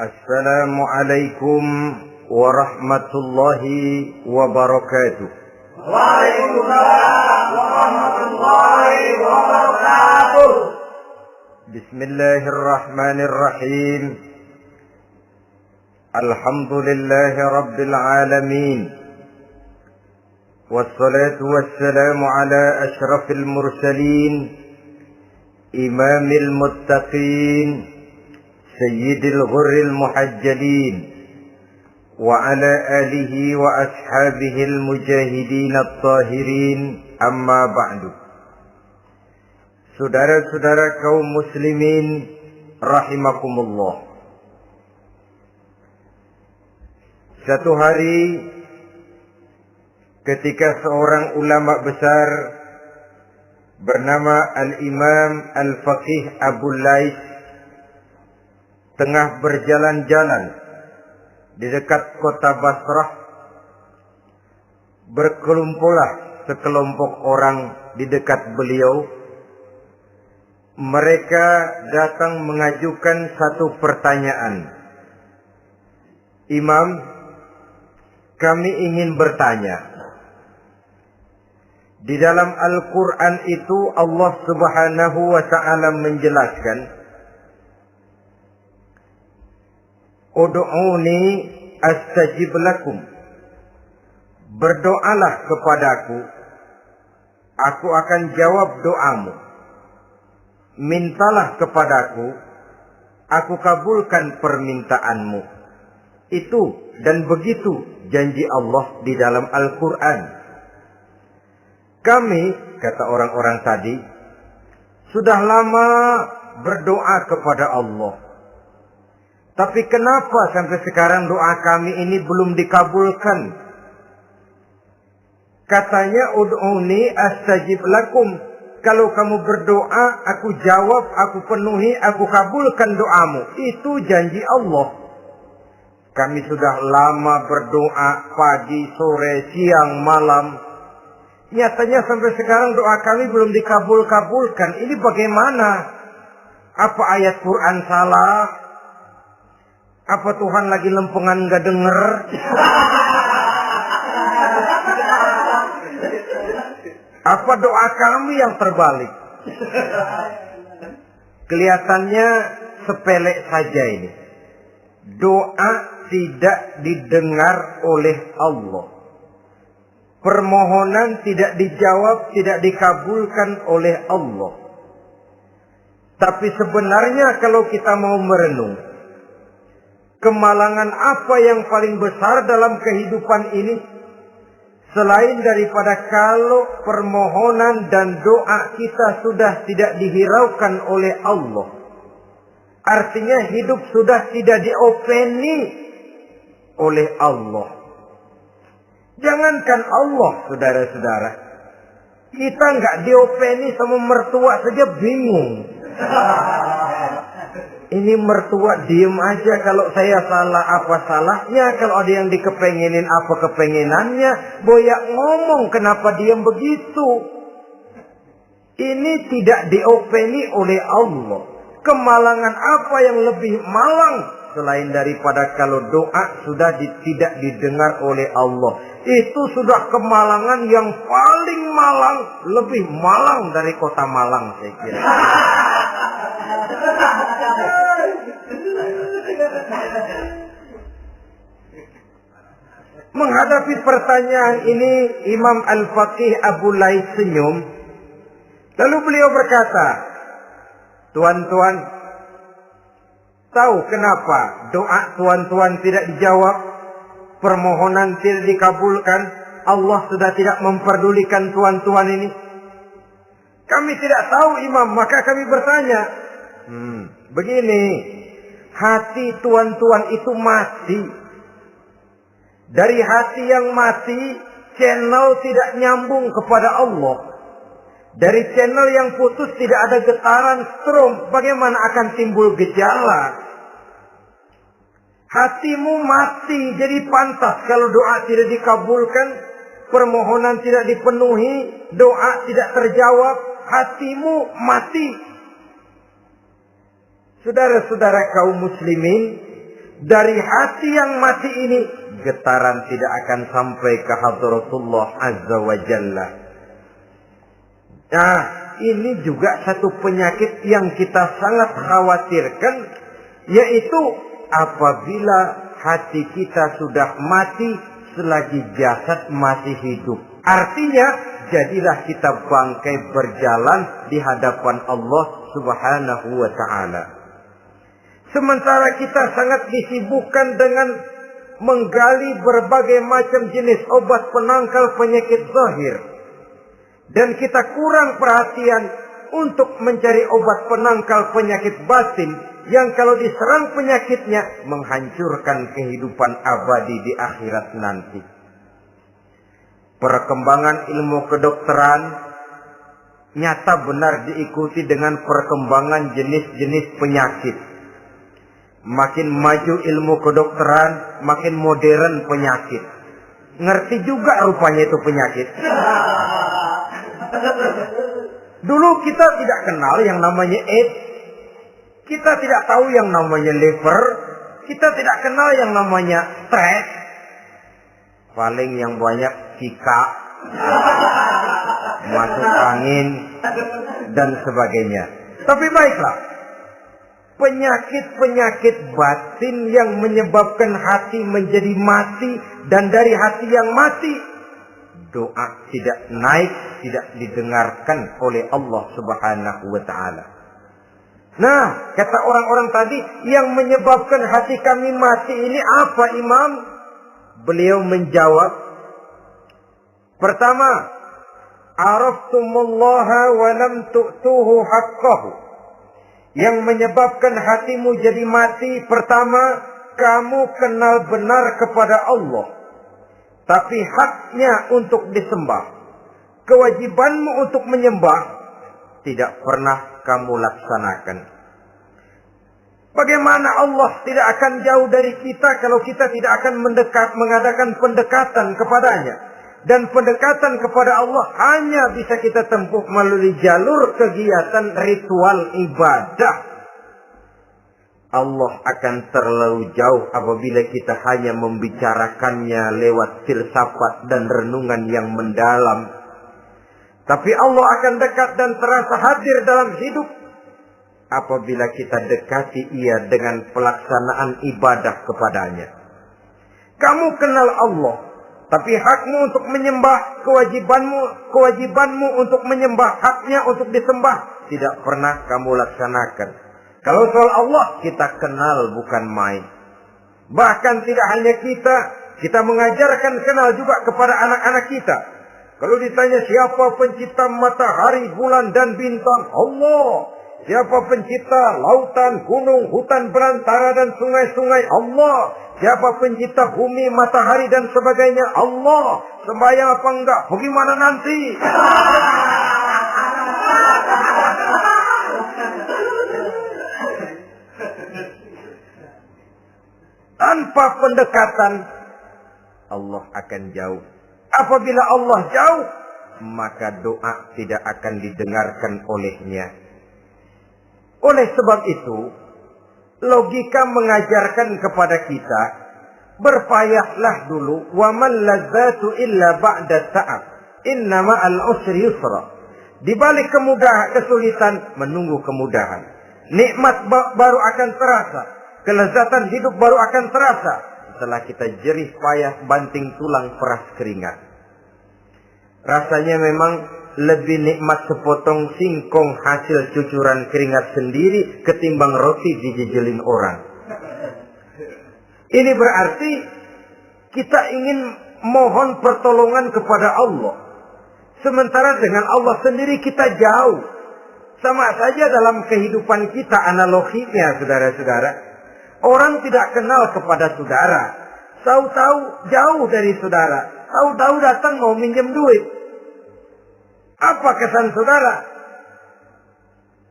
Assalamualaikum warahmatullahi wabarakatuh. Waalaikumsalam warahmatullahi wabarakatuh. Bismillahirrahmanirrahim. Alhamdulillahi rabbil alamin. Wassalatu wassalamu ala ashrafil mursalin, imamil muttaqin, sayyidil ghurril muhajjalin, wa ala alihi wa ashabihil mujahidin at-tahirin, amma ba'du. Saudara-saudara kaum muslimin rahimakumullah. Satu hari ketika seorang ulama besar bernama Al-Imam Al-Faqih Abu Lais tengah berjalan-jalan di dekat kota Basrah, berkelumpulah sekelompok orang di dekat beliau. Mereka datang mengajukan satu pertanyaan. Imam, kami ingin bertanya. Di dalam Al-Quran itu Allah Subhanahu wa ta'ala menjelaskan, Ud'uni astajib lakum. Berdoalah kepadaku, aku akan jawab doamu. Mintalah kepadaku, aku kabulkan permintaanmu. Itu dan begitu janji Allah di dalam Al-Quran. Kami, kata orang-orang tadi, sudah lama berdoa kepada Allah. Tapi kenapa sampai sekarang doa kami ini belum dikabulkan? Katanya, ud'uni astajib lakum. Kalau kamu berdoa, aku jawab, aku penuhi, aku kabulkan doamu. Itu janji Allah. Kami sudah lama berdoa pagi, sore, siang, malam. Nyatanya sampai sekarang doa kami belum dikabulkan. Ini bagaimana? Apa ayat Quran salah? Apa Tuhan lagi lempengan gak denger? Apa doa kami yang terbalik? Kelihatannya sepele saja ini. Doa tidak didengar oleh Allah. Permohonan tidak dijawab, tidak dikabulkan oleh Allah. Tapi sebenarnya kalau kita mau merenung, kemalangan apa yang paling besar dalam kehidupan ini? Selain daripada kalau permohonan dan doa kita sudah tidak dihiraukan oleh Allah. Artinya hidup sudah tidak diopeni oleh Allah. Jangankan Allah, saudara-saudara. Kita nggak diopeni sama mertua saja bingung. Ini mertua diem aja, kalau saya salah apa salahnya, kalau ada yang dikepengenin apa kepengenannya, boyak ngomong kenapa diem begitu. Ini tidak diopeni oleh Allah. Kemalangan apa yang lebih malang selain daripada kalau doa sudah tidak didengar oleh Allah. Itu sudah kemalangan yang paling malang, lebih malang dari kota Malang saya kira. Menghadapi pertanyaan ini, Imam Al-Faqih Abu Lais senyum. Lalu beliau berkata, tuan-tuan, tahu kenapa doa tuan-tuan tidak dijawab? Permohonan tidak dikabulkan? Allah sudah tidak memperdulikan tuan-tuan ini? Kami tidak tahu, Imam, maka kami bertanya. Begini, hati tuan-tuan itu mati. Dari hati yang mati, channel tidak nyambung kepada Allah. Dari channel yang putus tidak ada getaran strom. Bagaimana akan timbul gejala? Hatimu mati, jadi pantas kalau doa tidak dikabulkan, permohonan tidak dipenuhi, doa tidak terjawab, hatimu mati. Saudara-saudara kaum muslimin, dari hati yang mati ini, getaran tidak akan sampai ke hadratullah azza wa jalla. Nah, ini juga satu penyakit yang kita sangat khawatirkan, yaitu apabila hati kita sudah mati selagi jasad masih hidup. Artinya, jadilah kita bangkai berjalan di hadapan Allah Subhanahu wa ta'ala. Sementara kita sangat disibukkan dengan menggali berbagai macam jenis obat penangkal penyakit zahir. Dan kita kurang perhatian untuk mencari obat penangkal penyakit batin yang kalau diserang penyakitnya menghancurkan kehidupan abadi di akhirat nanti. Perkembangan ilmu kedokteran nyata benar diikuti dengan perkembangan jenis-jenis penyakit. Makin maju ilmu kedokteran, makin modern penyakit. Ngerti juga rupanya itu penyakit. Dulu kita tidak kenal yang namanya AIDS. Kita tidak tahu yang namanya liver. Kita tidak kenal yang namanya stres. Paling yang banyak Zika, masuk angin, dan sebagainya. Tapi baiklah, penyakit-penyakit batin yang menyebabkan hati menjadi mati, dan dari hati yang mati, doa tidak naik, tidak didengarkan oleh Allah Subhanahu wa ta'ala. Nah, kata orang-orang tadi, yang menyebabkan hati kami mati ini apa, Imam? Beliau menjawab, pertama, araftumullaha wa lam tu'tuhu haqqahu. Yang menyebabkan hatimu jadi mati, pertama, kamu kenal benar kepada Allah, tapi haknya untuk disembah, kewajibanmu untuk menyembah, tidak pernah kamu laksanakan. Bagaimana Allah tidak akan jauh dari kita kalau kita tidak akan mengadakan pendekatan kepadanya? Dan pendekatan kepada Allah hanya bisa kita tempuh melalui jalur kegiatan ritual ibadah. Allah akan terlalu jauh apabila kita hanya membicarakannya lewat filsafat dan renungan yang mendalam. Tapi Allah akan dekat dan terasa hadir dalam hidup apabila kita dekati ia dengan pelaksanaan ibadah kepadanya. Kamu kenal Allah, tapi hakmu untuk menyembah, kewajibanmu untuk menyembah, haknya untuk disembah, tidak pernah kamu laksanakan. Kalau soal Allah, kita kenal bukan main. Bahkan tidak hanya kita mengajarkan kenal juga kepada anak-anak kita. Kalau ditanya siapa pencipta matahari, bulan, dan bintang? Allah. Siapa pencipta lautan, gunung, hutan belantara, dan sungai-sungai? Allah. Siapa pencipta bumi, matahari, dan sebagainya? Allah. Sembahyang apa enggak? Bagaimana nanti? Tanpa pendekatan, Allah akan jauh. Apabila Allah jauh, maka doa tidak akan didengarkan olehnya. Oleh sebab itu, logika mengajarkan kepada kita, berpayahlah dulu, wa man ladzatu illa ba'da ta'ab, innama al-usri yusra. Di balik kesulitan, menunggu kemudahan. Nikmat baru akan terasa, kelezatan hidup baru akan terasa setelah kita jerih payah banting tulang peras keringat. Rasanya memang lebih nikmat sepotong singkong hasil cucuran keringat sendiri ketimbang roti dijejelin orang. Ini berarti kita ingin mohon pertolongan kepada Allah. Sementara dengan Allah sendiri kita jauh. Sama saja dalam kehidupan kita analoginya, saudara-saudara. Orang tidak kenal kepada saudara. Tahu-tahu jauh dari saudara. Tahu-tahu datang mau minjem duit. Apa kesan saudara?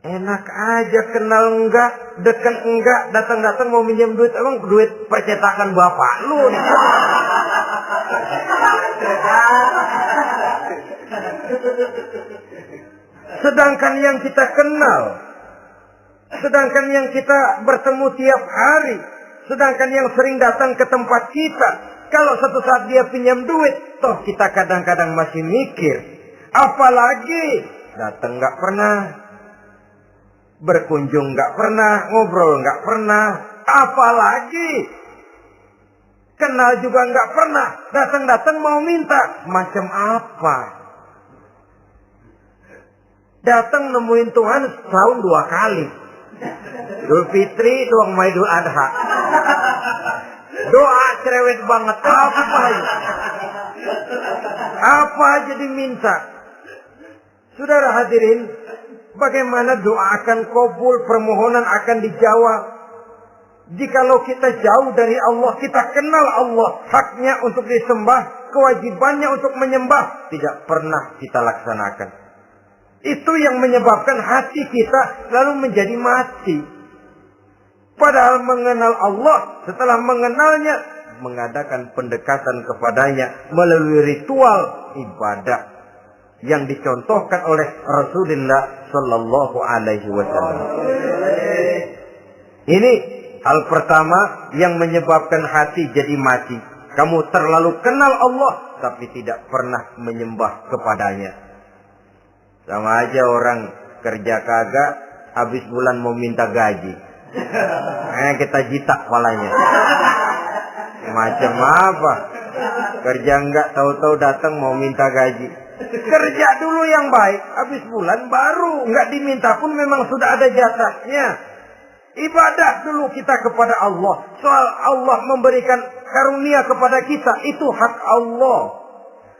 Enak aja, kenal enggak, dekat enggak, datang-datang mau minjem duit. Emang duit percetakan bapak lu? Sedangkan yang kita kenal, sedangkan yang kita bertemu tiap hari, Sedangkan yang sering datang ke tempat kita, kalau satu saat dia pinjam duit, toh kita kadang-kadang masih mikir. Apalagi datang nggak pernah, berkunjung nggak pernah, ngobrol nggak pernah. Apalagi kenal juga nggak pernah, datang-datang mau minta. Macam apa? Datang nemuin Tuhan setahun 2 kali. Idul Fitri, doang Idul Adha. Doa cerewet banget. Apa aja diminta. Saudara hadirin, bagaimana doa akan kabul, permohonan akan dijawab. Jikalau kita jauh dari Allah, kita kenal Allah, haknya untuk disembah, kewajibannya untuk menyembah, tidak pernah kita laksanakan. Itu yang menyebabkan hati kita lalu menjadi mati. Padahal mengenal Allah, setelah mengenalnya, mengadakan pendekatan kepadanya melalui ritual ibadah yang dicontohkan oleh Rasulullah Sallallahu Alaihi Wasallam. Ini hal pertama yang menyebabkan hati jadi mati. Kamu terlalu kenal Allah, tapi tidak pernah menyembah kepadanya. Sama aja orang kerja kagak, habis bulan mau minta gaji. Kita jitak kepalanya. Macam apa? Kerja enggak, tahu-tahu datang mau minta gaji. Kerja dulu yang baik, habis bulan baru. Enggak diminta pun memang sudah ada jatahnya. Ibadah dulu kita kepada Allah. Soal Allah memberikan karunia kepada kita, itu hak Allah.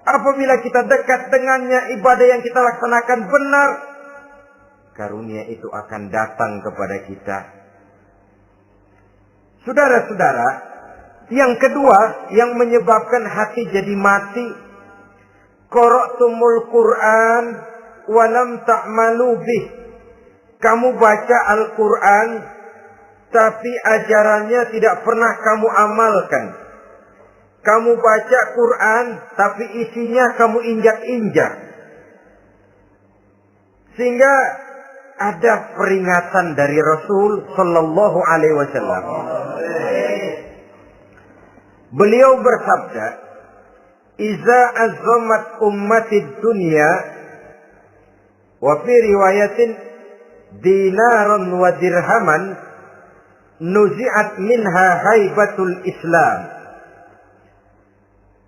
Apabila kita dekat dengannya, ibadah yang kita laksanakan benar, karunia itu akan datang kepada kita. Saudara-saudara, yang kedua yang menyebabkan hati jadi mati, qara'tumul Qur'an wa lam ta'malu bih. Kamu baca Al-Qur'an tapi ajarannya tidak pernah kamu amalkan. Kamu baca Quran tapi isinya kamu injak-injak. Sehingga ada peringatan dari Rasul Sallallahu Alaihi Wasallam. Beliau bersabda, "Iza azzamat ummatid dunya wa fi riwayatin dinaran wa dirhaman nuzi'at minha haibatul Islam.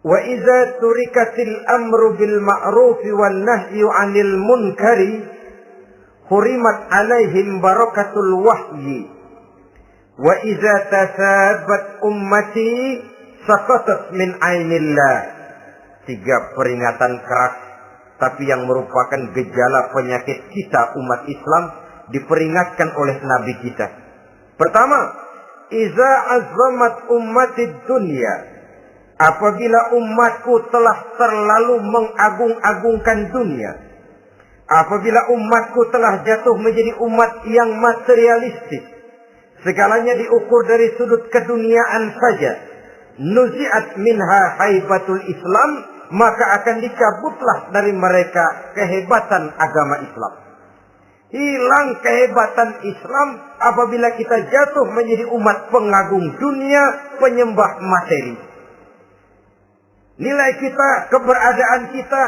Wa iza turikatil amru bil ma'ruf wan nahyu 'anil munkari hurimat 'alaihim barakatul wahyi. Wa iza tasabat ummati saqatat min 'ainillah." 3 peringatan keras, tapi yang merupakan gejala penyakit kita umat Islam diperingatkan oleh Nabi kita. Pertama, iza azzamat ummatid dunya. Apabila umatku telah terlalu mengagung-agungkan dunia. Apabila umatku telah jatuh menjadi umat yang materialistis. Segalanya diukur dari sudut keduniaan saja. Nuzi'at minha haibatul Islam. Maka akan dicabutlah dari mereka kehebatan agama Islam. Hilang kehebatan Islam apabila kita jatuh menjadi umat pengagung dunia, penyembah materi. Nilai kita, keberadaan kita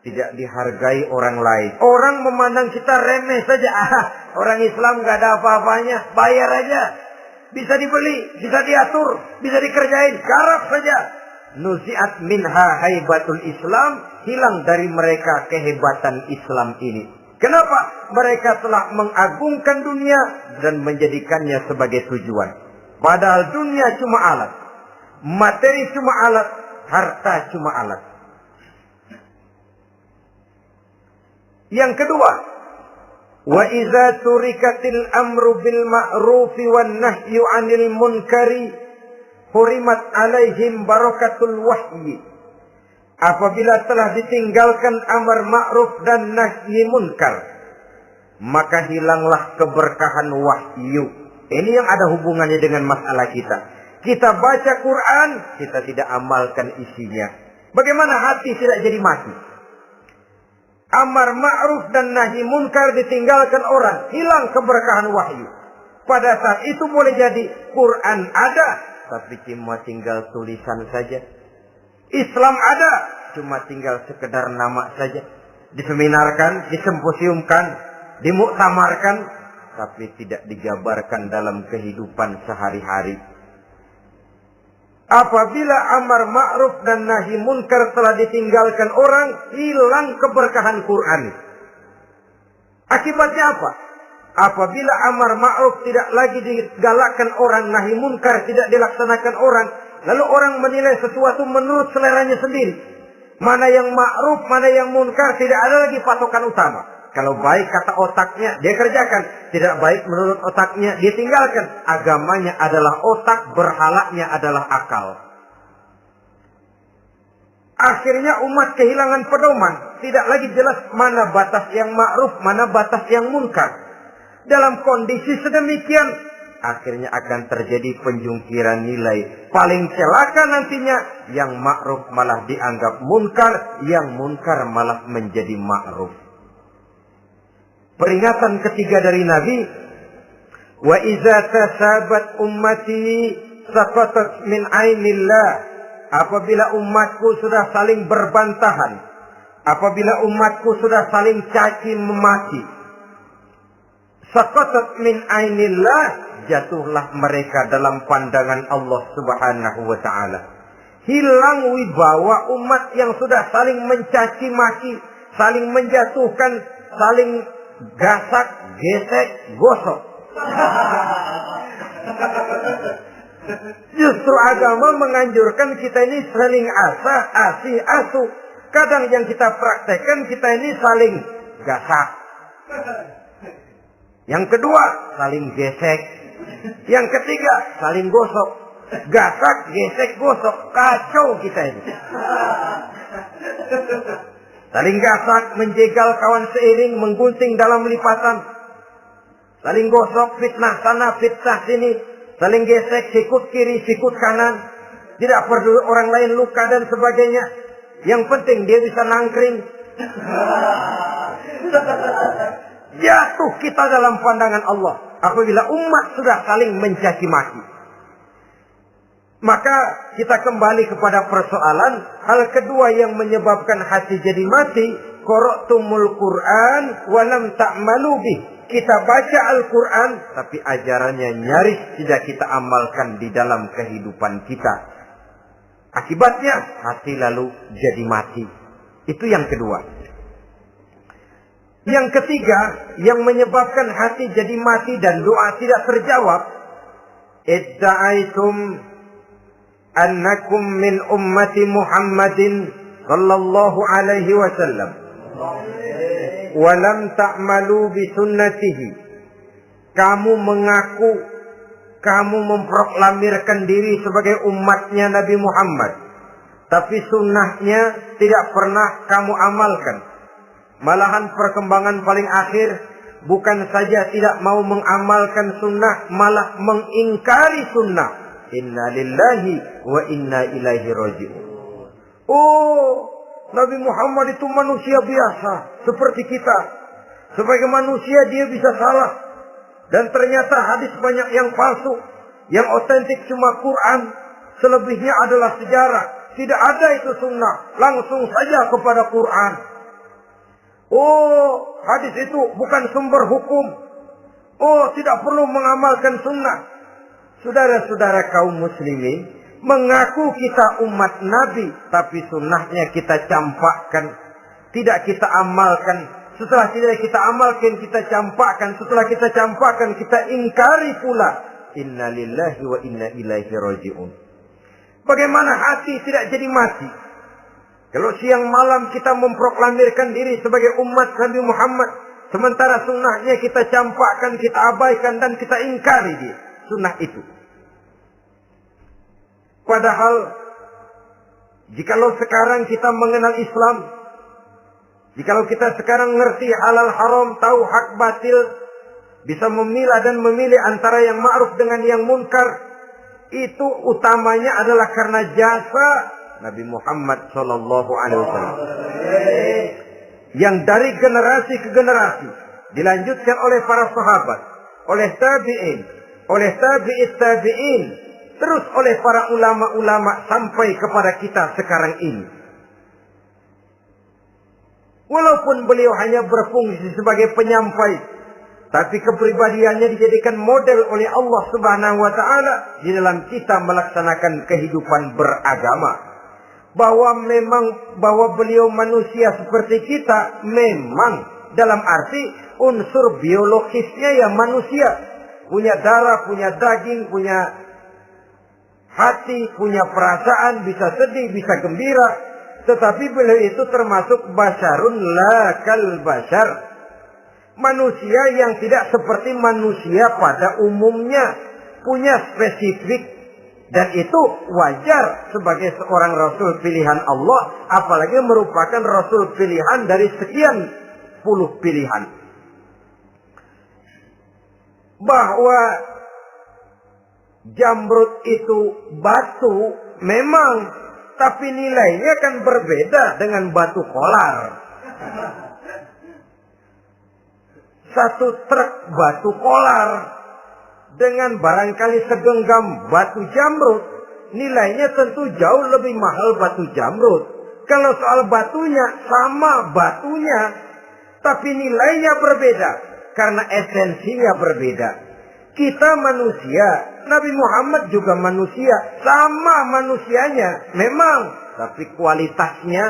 tidak dihargai orang lain. Orang memandang kita remeh saja. Orang Islam gak ada apa-apanya, bayar aja. Bisa dibeli, bisa diatur, bisa dikerjain, garap saja. Nuzi'at minha haibatul Islam, hilang dari mereka kehebatan Islam ini. Kenapa? Mereka telah mengagungkan dunia dan menjadikannya sebagai tujuan. Padahal dunia cuma alat, materi cuma alat, harta cuma alat. Yang kedua, wa iza turikatil amru bil ma'rufi wan nahyu 'anil munkari hurimat 'alaihim barakatul wahyi. Apabila telah ditinggalkan amar ma'ruf dan nahi munkar, maka hilanglah keberkahan wahyu. Ini yang ada hubungannya dengan masalah kita. Kita baca Quran, kita tidak amalkan isinya. Bagaimana hati tidak jadi mati? Amar ma'ruf dan nahi munkar ditinggalkan orang, hilang keberkahan wahyu. Pada saat itu boleh jadi Quran ada, tapi cuma tinggal tulisan saja. Islam ada, cuma tinggal sekedar nama saja. Diseminarkan, disimposiumkan, dimuktamarkan, tapi tidak dijabarkan dalam kehidupan sehari-hari. Apabila amar ma'ruf dan nahi munkar telah ditinggalkan orang, hilang keberkahan Quran. Akibatnya apa? Apabila amar ma'ruf tidak lagi digalakkan orang, nahi munkar tidak dilaksanakan orang, lalu orang menilai sesuatu menurut seleranya sendiri. Mana yang ma'ruf, mana yang munkar, tidak ada lagi patokan utama. Kalau baik kata otaknya, dia kerjakan. Tidak baik menurut otaknya, dia tinggalkan. Agamanya adalah otak, berhalanya adalah akal. Akhirnya umat kehilangan pedoman. Tidak lagi jelas mana batas yang ma'ruf, mana batas yang munkar. Dalam kondisi sedemikian, akhirnya akan terjadi penjungkiran nilai. Paling celaka nantinya, yang ma'ruf malah dianggap munkar, yang munkar malah menjadi ma'ruf. Peringatan ketiga dari Nabi, wa iza tasabat ummati saqatat min ainillah. Apabila umatku sudah saling berbantahan, apabila umatku sudah saling caci memaki, saqatat min ainillah, jatuhlah mereka dalam pandangan Allah Subhanahu wa taala. Hilang wibawa umat yang sudah saling mencaci maki, saling menjatuhkan, saling gasak, gesek, gosok. Justru agama menganjurkan kita ini saling asah, asih, asuh. Kadang yang kita praktekkan, kita ini saling gasak. Yang kedua, saling gesek. Yang ketiga, saling gosok. Gasak, gesek, gosok. Kacau kita ini. Saling gasak, menjegal kawan seiring, menggunting dalam lipatan. Saling gosok, fitnah sana, fitnah sini. Saling gesek, sikut kiri, sikut kanan. Tidak perlu orang lain luka dan sebagainya. Yang penting dia bisa nangkring. Jatuh kita dalam pandangan Allah apabila umat sudah saling mencaci maki. Maka kita kembali kepada persoalan. Hal kedua yang menyebabkan hati jadi mati, qara'tumul Qur'an wa lam ta'malu bih. Kita baca Al-Quran, tapi ajarannya nyaris tidak kita amalkan di dalam kehidupan kita. Akibatnya hati lalu jadi mati. Itu yang kedua. Yang ketiga, yang menyebabkan hati jadi mati dan doa tidak terjawab, idda'aitum annakum min ummati Muhammadin sallallahu alaihi wasallam wa lam ta'malu bi sunnatihi. Kamu mengaku, kamu memproklamirkan diri sebagai umatnya Nabi Muhammad, tapi sunnahnya tidak pernah kamu amalkan. Malahan perkembangan paling akhir, bukan saja tidak mau mengamalkan sunnah, malah mengingkari sunnah. Inna lillahi wa inna ilaihi raji'un. Oh, Nabi Muhammad itu manusia biasa seperti kita. Sebagai manusia dia bisa salah. Dan ternyata hadis banyak yang palsu. Yang otentik cuma Quran. Selebihnya adalah sejarah. Tidak ada itu sunnah. Langsung saja kepada Quran. Oh, hadis itu bukan sumber hukum. Oh, tidak perlu mengamalkan sunnah. Saudara-saudara kaum muslimin, mengaku kita umat Nabi, tapi sunnahnya kita campakkan, tidak kita amalkan. Setelah tidak kita amalkan, kita campakkan. Setelah kita campakkan, kita ingkari pula. Inna lillahi wa inna ilaihi raji'un. Bagaimana hati tidak jadi mati? Kalau siang malam kita memproklamirkan diri sebagai umat Nabi Muhammad, sementara sunnahnya kita campakkan, kita abaikan, dan kita ingkari dia, sunnah itu. Padahal, jikalau sekarang kita mengenal Islam, jikalau kita sekarang ngerti halal haram, tahu hak batil, bisa memilah dan memilih antara yang ma'ruf dengan yang munkar, itu utamanya adalah karena jasa Nabi Muhammad sallallahu alaihi wasallam. Yang dari generasi ke generasi dilanjutkan oleh para sahabat, oleh tabi'in, oleh tabi'in, terus oleh para ulama-ulama sampai kepada kita sekarang ini. Walaupun beliau hanya berfungsi sebagai penyampai, tapi kepribadiannya dijadikan model oleh Allah Subhanahu wa taala di dalam kita melaksanakan kehidupan beragama. Bahwa beliau manusia seperti kita, memang dalam arti unsur biologisnya ya manusia, punya darah, punya daging, punya hati, punya perasaan, bisa sedih, bisa gembira. Tetapi beliau itu termasuk basyarun la kal basyar, manusia yang tidak seperti manusia pada umumnya, punya spesifik. Dan itu wajar sebagai seorang Rasul pilihan Allah, apalagi merupakan Rasul pilihan dari sekian puluh pilihan. Bahwa jamrud itu batu memang, tapi nilainya kan berbeda dengan batu kolar. Satu truk batu kolar dengan barangkali segenggam batu jamrud, nilainya tentu jauh lebih mahal batu jamrud. Kalau soal batunya, sama batunya, tapi nilainya berbeda karena esensinya berbeda. Kita manusia, Nabi Muhammad juga manusia, sama manusianya memang, tapi kualitasnya,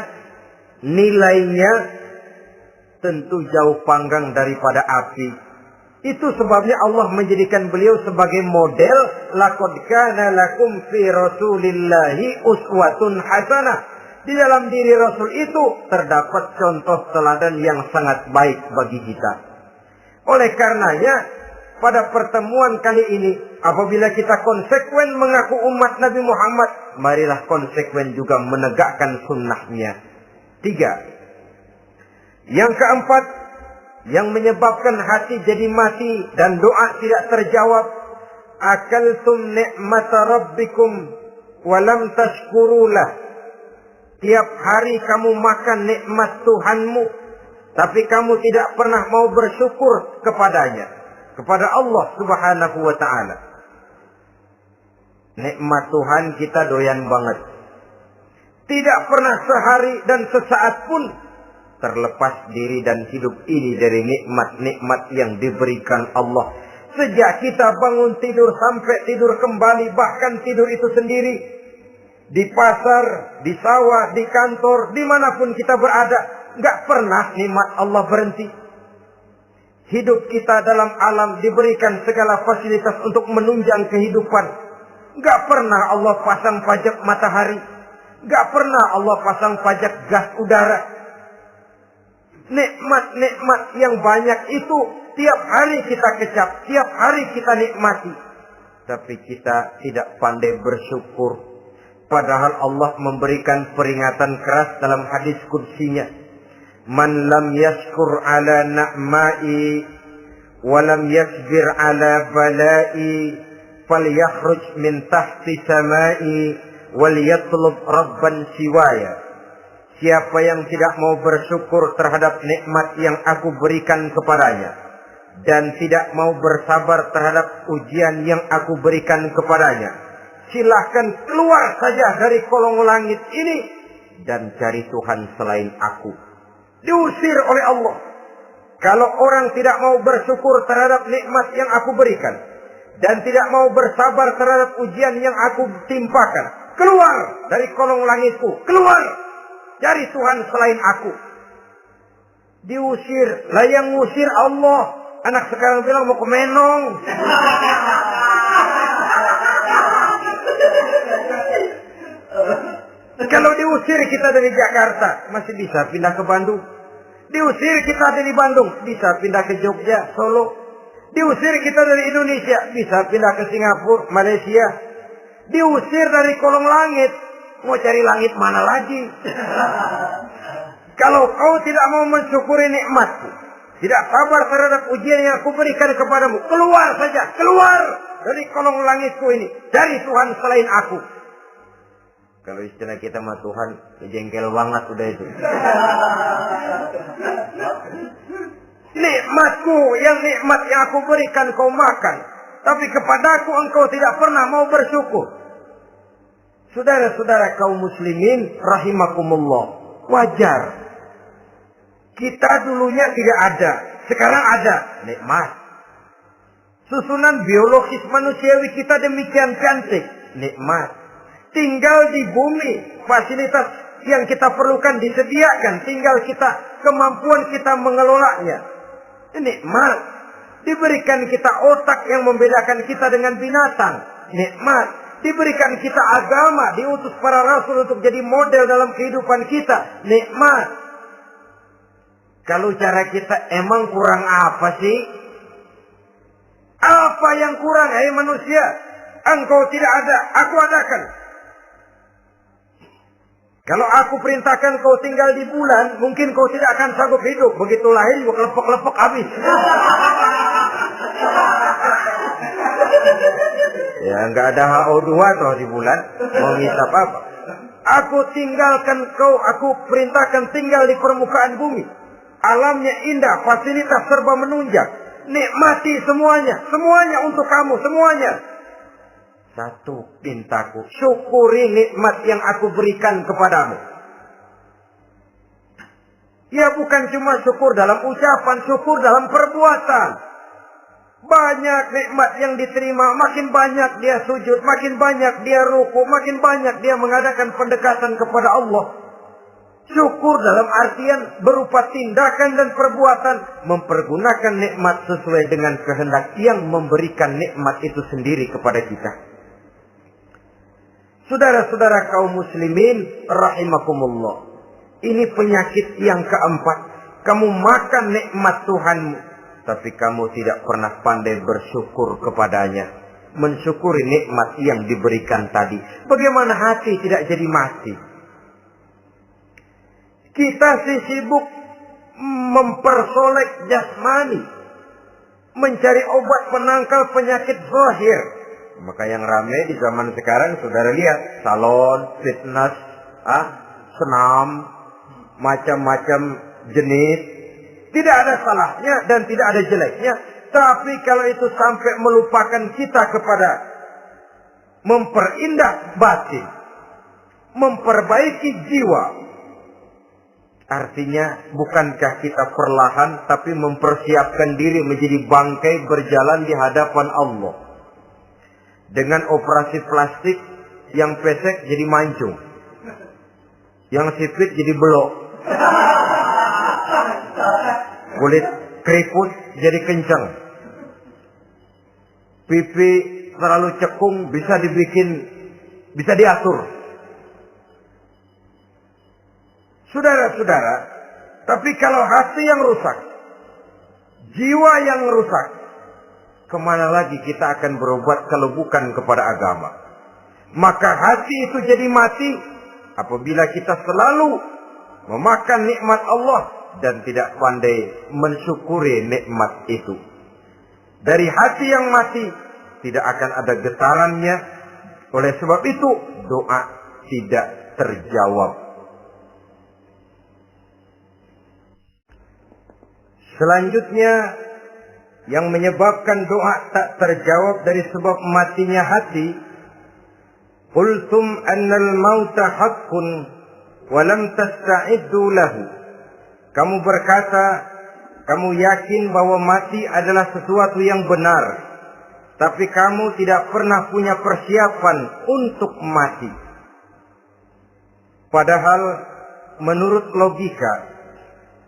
nilainya tentu jauh panggang daripada api. Itu sebabnya Allah menjadikan beliau sebagai model. Laqad kana lakum fi Rasulillahi uswatun hasanah. Di dalam diri Rasul itu terdapat contoh teladan yang sangat baik bagi kita. Oleh karenanya, pada pertemuan kali ini, apabila kita konsekuen mengaku umat Nabi Muhammad, marilah konsekuen juga menegakkan sunnahnya. 3. Yang keempat, yang menyebabkan hati jadi mati dan doa tidak terjawab, akaltum ni'mata rabbikum walam tashkurulah. Tiap hari kamu makan nikmat Tuhanmu, tapi kamu tidak pernah mau bersyukur kepadanya, kepada Allah Subhanahu wa ta'ala. Nikmat Tuhan kita doyan banget. Tidak pernah sehari dan sesaat pun terlepas diri dan hidup ini dari nikmat-nikmat yang diberikan Allah. Sejak kita bangun tidur sampai tidur kembali, bahkan tidur itu sendiri, di pasar, di sawah, di kantor, dimanapun kita berada, nggak pernah nikmat Allah berhenti. Hidup kita dalam alam diberikan segala fasilitas untuk menunjang kehidupan. Nggak pernah Allah pasang pajak matahari, nggak pernah Allah pasang pajak gas udara. Nikmat-nikmat yang banyak itu tiap hari kita kecap, tiap hari kita nikmati. Tapi kita tidak pandai bersyukur. Padahal Allah memberikan peringatan keras dalam hadis qudsinya. Man lam yashkur ala na'ma'i wa lam yasbir ala bala'i falyakhruj min tahti sama'i wal yatlub rabban siwaya. Siapa yang tidak mau bersyukur terhadap nikmat yang aku berikan kepadanya, dan tidak mau bersabar terhadap ujian yang aku berikan kepadanya, silahkan keluar saja dari kolong langit ini dan cari Tuhan selain aku. Diusir oleh Allah. Kalau orang tidak mau bersyukur terhadap nikmat yang aku berikan, dan tidak mau bersabar terhadap ujian yang aku timpakan, keluar dari kolong langitku, keluar. Cari Tuhan selain aku. Diusir. Lah yang ngusir Allah. Anak sekarang bilang mau ke Menong. Kalau diusir kita dari Jakarta, masih bisa pindah ke Bandung. Diusir kita dari Bandung, bisa pindah ke Jogja, Solo. Diusir kita dari Indonesia, bisa pindah ke Singapura, Malaysia. Diusir dari kolong langit, mau cari langit mana lagi? Kalau kau tidak mau mensyukuri nikmatku, tidak sabar terhadap ujian yang aku berikan kepadamu, keluar saja, keluar dari kolong langitku ini, cari Tuhan selain aku. Kalau istilah kita mah Tuhan, jengkel banget udah itu. Nikmatku, yang nikmat yang aku berikan kau makan, tapi kepadaku engkau tidak pernah mau bersyukur. Saudara-saudara kaum muslimin rahimakumullah, wajar. Kita dulunya tidak ada, sekarang ada, nikmat. Susunan biologis manusiawi kita demikian cantik, nikmat. Tinggal di bumi, fasilitas yang kita perlukan disediakan, tinggal kemampuan kita mengelolanya. Nikmat. Diberikan kita otak yang membedakan kita dengan binatang, nikmat. Diberikan kita agama, diutus para rasul untuk jadi model dalam kehidupan kita, nikmat. Kalau cara kita emang kurang apa sih? Apa yang kurang, hai manusia? Engkau tidak ada, aku adakan. Kalau aku perintahkan kau tinggal di bulan, mungkin kau tidak akan sanggup hidup. Begitu lahir juga lepek-lepek habis. Ya nggak ada HO2 toh di bulan. Mau ngisap apa? Aku perintahkan tinggal di permukaan bumi. Alamnya indah, fasilitas serba menunjang. Nikmati semuanya, semuanya untuk kamu, semuanya. Satu pintaku, syukuri nikmat yang aku berikan kepadamu. Ya bukan cuma syukur dalam ucapan, syukur dalam perbuatan. Banyak nikmat yang diterima, makin banyak dia sujud, makin banyak dia ruku, makin banyak dia mengadakan pendekatan kepada Allah. Syukur dalam artian berupa tindakan dan perbuatan, mempergunakan nikmat sesuai dengan kehendak yang memberikan nikmat itu sendiri kepada kita. Saudara-saudara kaum muslimin rahimakumullah. Ini penyakit yang keempat. Kamu makan nikmat Tuhanmu, tapi kamu tidak pernah pandai bersyukur kepadanya. Mensyukuri nikmat yang diberikan tadi. Bagaimana hati tidak jadi mati? Kita sibuk mempersolek jasmani, mencari obat penangkal penyakit zahir. Maka yang ramai di zaman sekarang, saudara lihat, salon, fitness, senam, macam-macam jenis. Tidak ada salahnya dan tidak ada jeleknya. Tapi kalau itu sampai melupakan kita kepada memperindah batin, memperbaiki jiwa, artinya bukankah kita perlahan tapi mempersiapkan diri menjadi bangkai berjalan di hadapan Allah. Dengan operasi plastik, yang pesek jadi mancung, yang sipit jadi belok, kulit keriput jadi kencang, pipi terlalu cekung bisa diatur. Saudara-saudara, tapi kalau hati yang rusak, jiwa yang rusak, kemana lagi kita akan berobat kalau bukan kepada agama? Maka hati itu jadi mati apabila kita selalu memakan nikmat Allah dan tidak pandai mensyukuri nikmat itu. Dari hati yang mati tidak akan ada getarannya. Oleh sebab itu doa tidak terjawab. Selanjutnya, yang menyebabkan doa tak terjawab dari sebab matinya hati, qultum annal mauta haqqun wa lam tasta'iddu lahu. Kamu berkata, kamu yakin bahwa mati adalah sesuatu yang benar, tapi kamu tidak pernah punya persiapan untuk mati. Padahal menurut logika,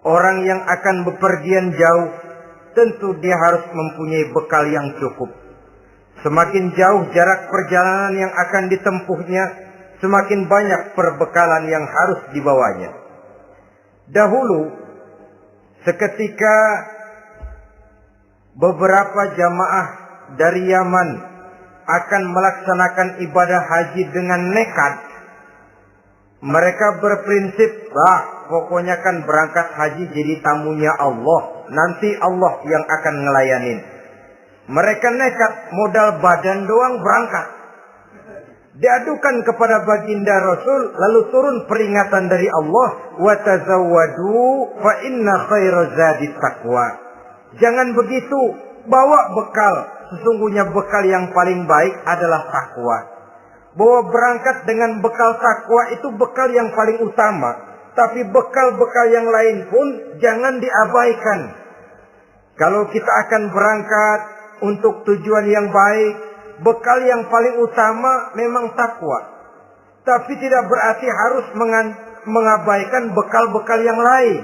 orang yang akan bepergian jauh tentu dia harus mempunyai bekal yang cukup. Semakin jauh jarak perjalanan yang akan ditempuhnya, semakin banyak perbekalan yang harus dibawanya. Dahulu, seketika beberapa jamaah dari Yaman akan melaksanakan ibadah haji dengan nekat, mereka berprinsip, pokoknya kan berangkat haji jadi tamunya Allah. Nanti Allah yang akan ngelayanin. Mereka nekat, modal badan doang berangkat. Diadukan kepada baginda Rasul, lalu turun peringatan dari Allah, wa tazawwadu fa inna khairaz zadi taqwa. Jangan begitu, bawa bekal. sesungguhnya bekal yang paling baik adalah takwa. Bahwa berangkat dengan bekal takwa itu bekal yang paling utama. Tapi bekal-bekal yang lain pun jangan diabaikan. Kalau kita akan berangkat untuk tujuan yang baik, bekal yang paling utama memang takwa. Tapi tidak berarti harus mengabaikan bekal-bekal yang lain.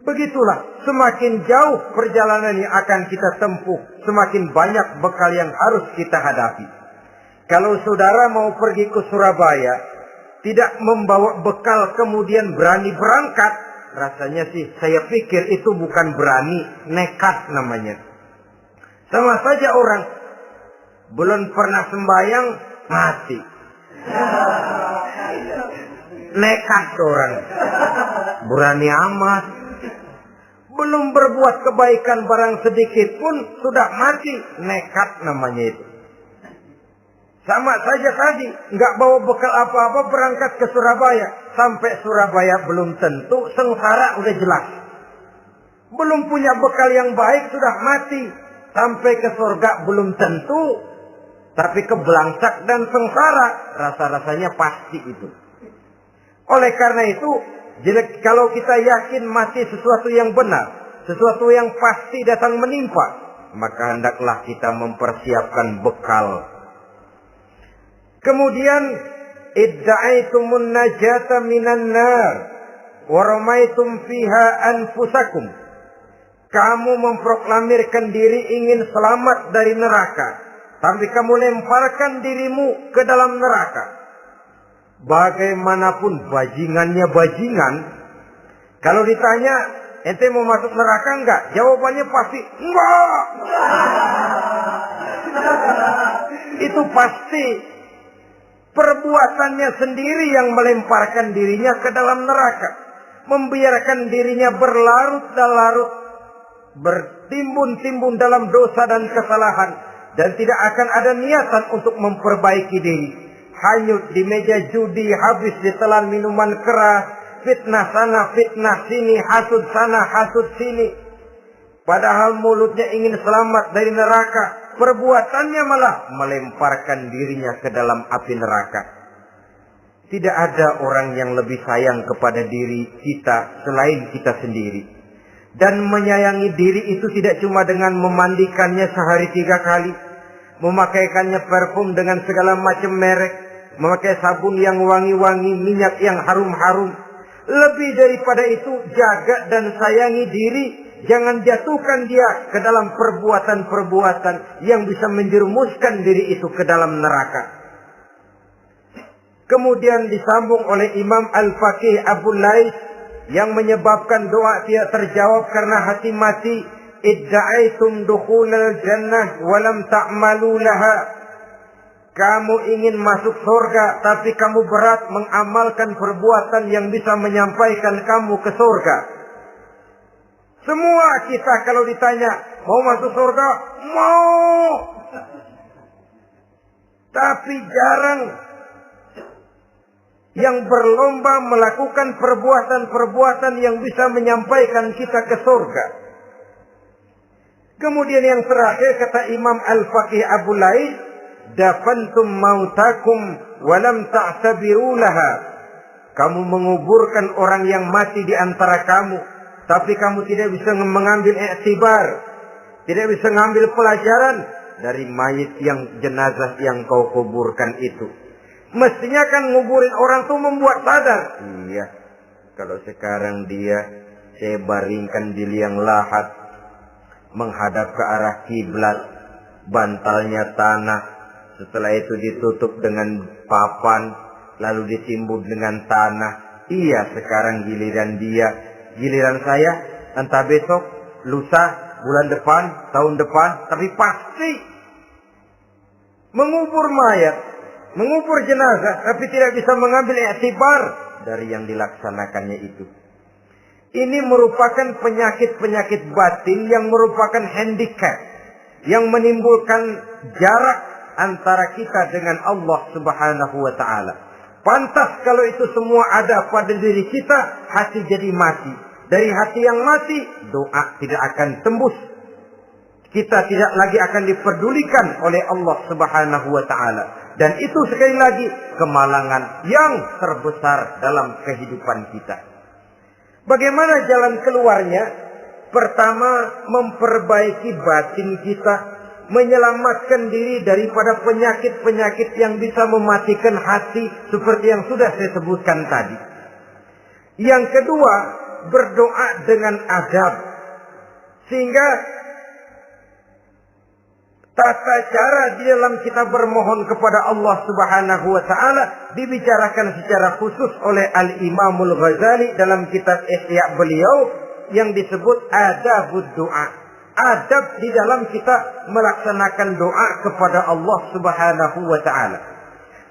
Begitulah, semakin jauh perjalanan yang akan kita tempuh, semakin banyak bekal yang harus kita hadapi. Kalau saudara mau pergi ke Surabaya, tidak membawa bekal kemudian berani berangkat, rasanya sih saya pikir itu bukan berani, nekat namanya. Sama saja orang belum pernah sembahyang mati. Nekat orang. Berani amat. Belum berbuat kebaikan barang sedikit pun sudah mati. Nekat namanya itu. Sama saja tadi, nggak bawa bekal apa-apa berangkat ke Surabaya. Sampai Surabaya belum tentu, sengsara udah jelas. Belum punya bekal yang baik sudah mati. Sampai ke surga belum tentu. Tapi kebelangsak dan sengsara, rasa-rasanya pasti itu. Oleh karena itu, kalau kita yakin mati sesuatu yang benar, sesuatu yang pasti datang menimpa, maka hendaklah kita mempersiapkan bekal. Kemudian, idda'aitumun najata minan nar, wa ramaitum fiha anfusakum. Kamu memproklamirkan diri ingin selamat dari neraka, tapi kamu lemparkan dirimu ke dalam neraka. Bagaimanapun bajingannya bajingan, kalau ditanya, ente mau masuk neraka enggak? Jawabannya pasti enggak. Itu pasti perbuatannya sendiri yang melemparkan dirinya ke dalam neraka. Membiarkan dirinya berlarut-larut, bertimbun-timbun dalam dosa dan kesalahan. Dan tidak akan ada niatan untuk memperbaiki diri. Hanyut di meja judi, habis ditelan minuman keras, fitnah sana, fitnah sini, hasud sana, hasud sini. Padahal mulutnya ingin selamat dari neraka, perbuatannya malah melemparkan dirinya ke dalam api neraka. Tidak ada orang yang lebih sayang kepada diri kita selain kita sendiri. Dan menyayangi diri itu tidak cuma dengan memandikannya sehari 3 kali, memakaikannya parfum dengan segala macam merek, memakai sabun yang wangi-wangi, minyak yang harum-harum. Lebih daripada itu, jaga dan sayangi diri. Jangan jatuhkan dia ke dalam perbuatan-perbuatan yang bisa menjerumuskan diri itu ke dalam neraka. Kemudian disambung oleh Imam Al-Faqih Abu Lais yang menyebabkan doa tidak terjawab karena hati mati. Idda'aitum dukhulal jannah walam ta'malu laha. Kamu ingin masuk surga, tapi kamu berat mengamalkan perbuatan yang bisa menyampaikan kamu ke surga. Semua kita kalau ditanya, mau masuk surga? Mau. Tapi jarang yang berlomba melakukan perbuatan-perbuatan yang bisa menyampaikan kita ke surga. Kemudian yang terakhir kata Imam Al-Faqih Abu Lais, dafantum mautakum walam ta'tabiru laha. Kamu menguburkan orang yang mati di antara kamu, tapi kamu tidak bisa mengambil iktibar, tidak bisa mengambil pelajaran dari mayit yang jenazah yang kau kuburkan itu. Mestinya kan nguburin orang tuh membuat sadar. Iya, kalau sekarang saya baringkan di liang lahat, menghadap ke arah kiblat, bantalnya tanah, setelah itu ditutup dengan papan, lalu ditimbun dengan tanah. Iya, sekarang giliran saya, entah besok, lusa, bulan depan, tahun depan, tapi pasti mengubur mayat, mengubur jenazah, tapi tidak bisa mengambil iktibar dari yang dilaksanakannya itu. Ini merupakan penyakit-penyakit batin yang merupakan handicap, yang menimbulkan jarak antara kita dengan Allah Subhanahu wa ta'ala. Pantas kalau itu semua ada pada diri kita, hati jadi mati. Dari hati yang mati, doa tidak akan tembus. kita tidak lagi akan diperdulikan oleh Allah Subhanahu wa taala. Dan itu sekali lagi kemalangan yang terbesar dalam kehidupan kita. Bagaimana jalan keluarnya? Pertama, memperbaiki batin kita, menyelamatkan diri daripada penyakit-penyakit yang bisa mematikan hati seperti yang sudah saya sebutkan tadi. Yang kedua, berdoa dengan adab. Sehingga tata cara di dalam kita bermohon kepada Allah Subhanahu wa taala dibicarakan secara khusus oleh Al-Imamul Ghazali dalam kitab Ihya beliau yang disebut adabud doa. Adab di dalam kita melaksanakan doa kepada Allah Subhanahu wa taala.